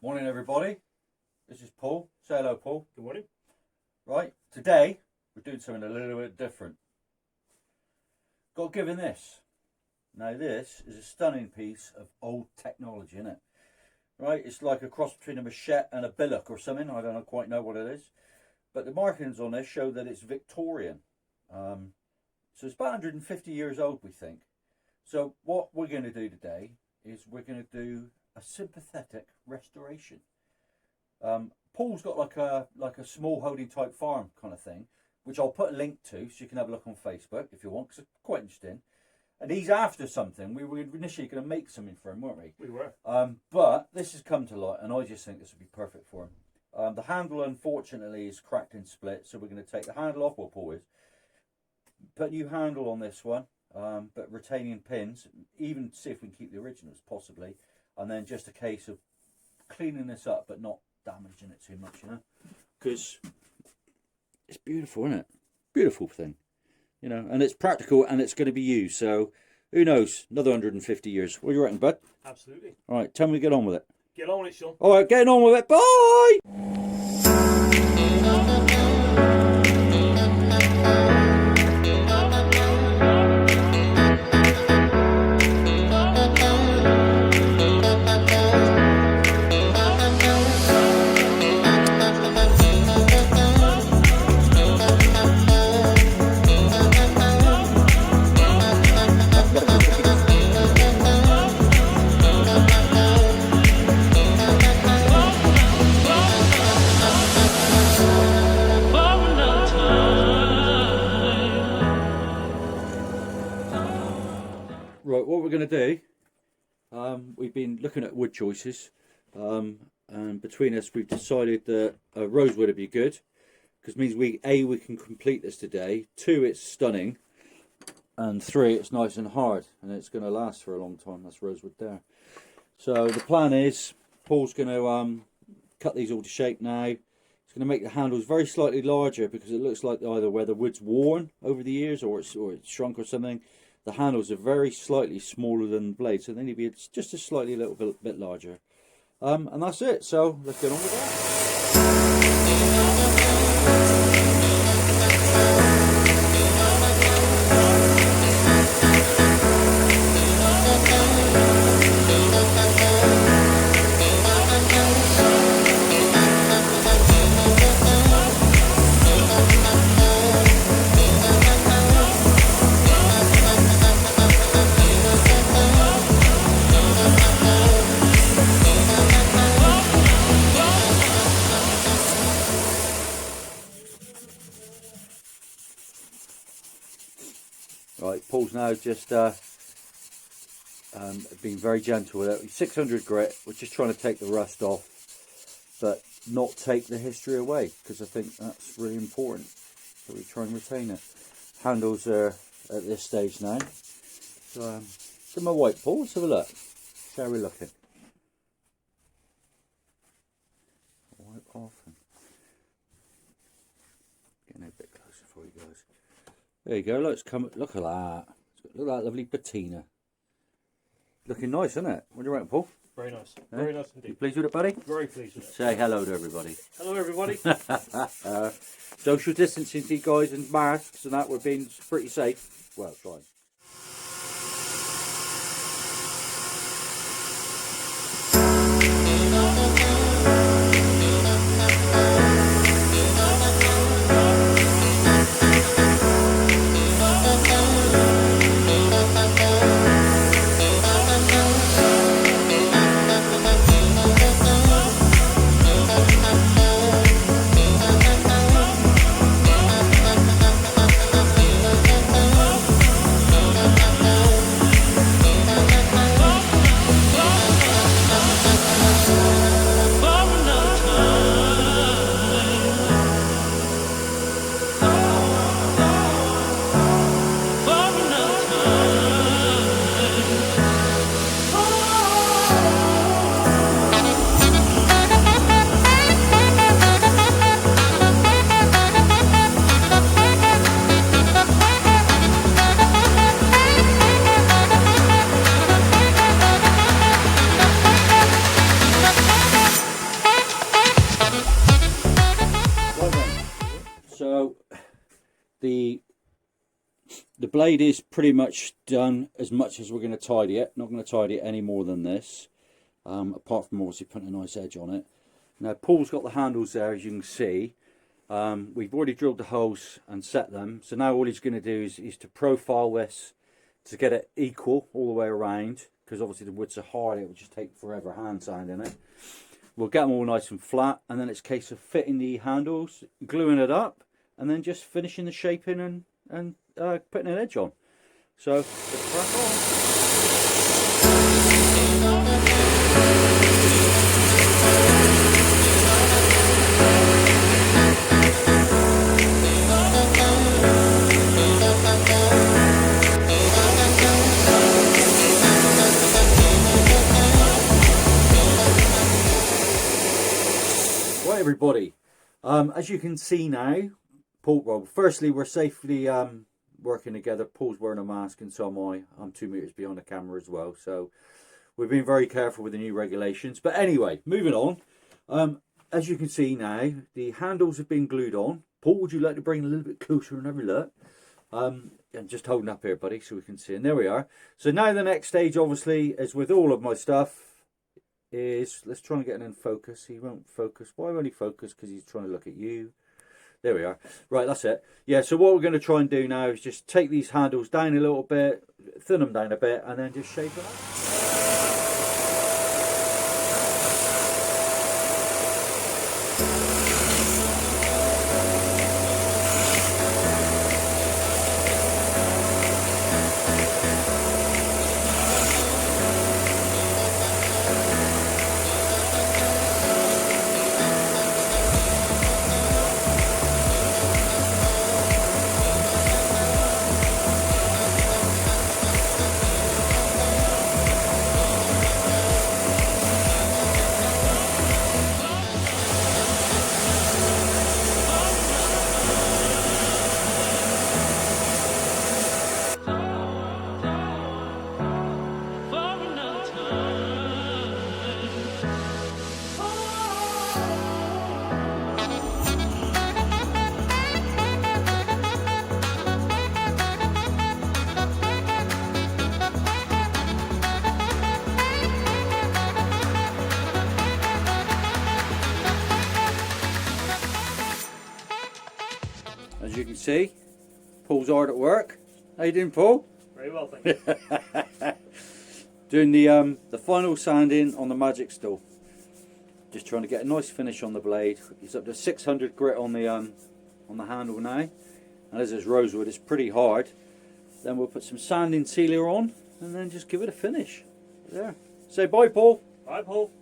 Morning everybody, this is Paul. Say hello Paul. Good morning. Right, today we're doing something a little bit different. Got given this. Now this is a stunning piece of old technology, isn't it? Right, it's like a cross between a machete and a billock or something. I don't quite know what it is. But the markings on this show that it's Victorian. So it's about 150 years old, we think. So what we're going to do today is we're going to do a sympathetic restoration. Paul's got like a small holding type farm kind of thing, which I'll put a link to so you can have a look on Facebook if you want, because it's quite interesting. And he's after something. We were initially going to make something for him, weren't we? We were. But this has come to light, and I just think this would be perfect for him. The handle, unfortunately, is cracked and split, so we're going to take the handle off, or Paul is. Put a new handle on this one, but retaining pins, even see if we can keep the originals, possibly. And then just a case of cleaning this up, but not damaging it too much, you know? Because it's beautiful, isn't it? Beautiful thing. You know, and it's practical and it's going to be used. So, who knows? Another 150 years. What do you reckon, bud? Absolutely. All right, tell me to get on with it. Get on with it, Sean. All right, getting on with it. Bye! Right, what we're going to do, we've been looking at wood choices, and between us we've decided that rosewood would be good, because it means we can complete this today, 2, it's stunning, and 3, it's nice and hard, and it's going to last for a long time. That's rosewood there. So the plan is, Paul's going to cut these all to shape now. He's going to make the handles very slightly larger, because it looks like either where the wood's worn over the years, or it's shrunk or something. The handles are very slightly smaller than the blade, so they need to be just a slightly little bit larger. And that's it, so let's get on with that. Right, Paul's now just being very gentle with it. 600 grit, we're just trying to take the rust off, but not take the history away, because I think that's really important. So we try and retain it. Handles are at this stage now. So, give my white, Paul, let's have a look. See how we're looking. Wipe off and getting a bit closer for you guys. There you go, look at that. Look at that lovely patina. Looking nice, isn't it? What do you reckon, Paul? Very nice. Very nice indeed. You pleased with it, buddy? Very pleased with it. Say hello to everybody. Hello, everybody. Social distancing to you guys and masks and that, we're being pretty safe. Well, trying. the blade is pretty much done as much as we're going to tidy it. Not going to tidy it any more than this, apart from obviously putting a nice edge on it. Now Paul's got the handles there, as you can see. We've already drilled the holes and set them, so now all he's going to do is to profile this to get it equal all the way around, because obviously the wood's so hard it would just take forever hand sanding it. We'll get them all nice and flat, and then it's a case of fitting the handles, gluing it up, and then just finishing the shaping and putting an edge on. So let's crack on. Right, everybody, as you can see now, Paul, well, firstly, we're safely working together. Paul's wearing a mask and so am I. I'm 2 meters behind the camera as well, so we've been very careful with the new regulations. But anyway, moving on. As you can see now, the handles have been glued on. Paul, would you like to bring a little bit closer and have a look? I'm just holding up here, buddy, so we can see. And there we are. So now the next stage, obviously, as with all of my stuff, is let's try and get it in focus. He won't focus. Why won't he focus? Because he's trying to look at you. There we are. Right, that's it. Yeah, so what we're going to try and do now is just take these handles down a little bit, thin them down a bit, and then just shape it up. As you can see, Paul's hard at work. How you doing, Paul? Very well, thank you. Doing the final sanding on the magic stool. Just trying to get a nice finish on the blade. It's up to 600 grit on the handle now, and as it's rosewood, it's pretty hard. Then we'll put some sanding sealer on, and then just give it a finish. There. Say bye, Paul. Bye, Paul.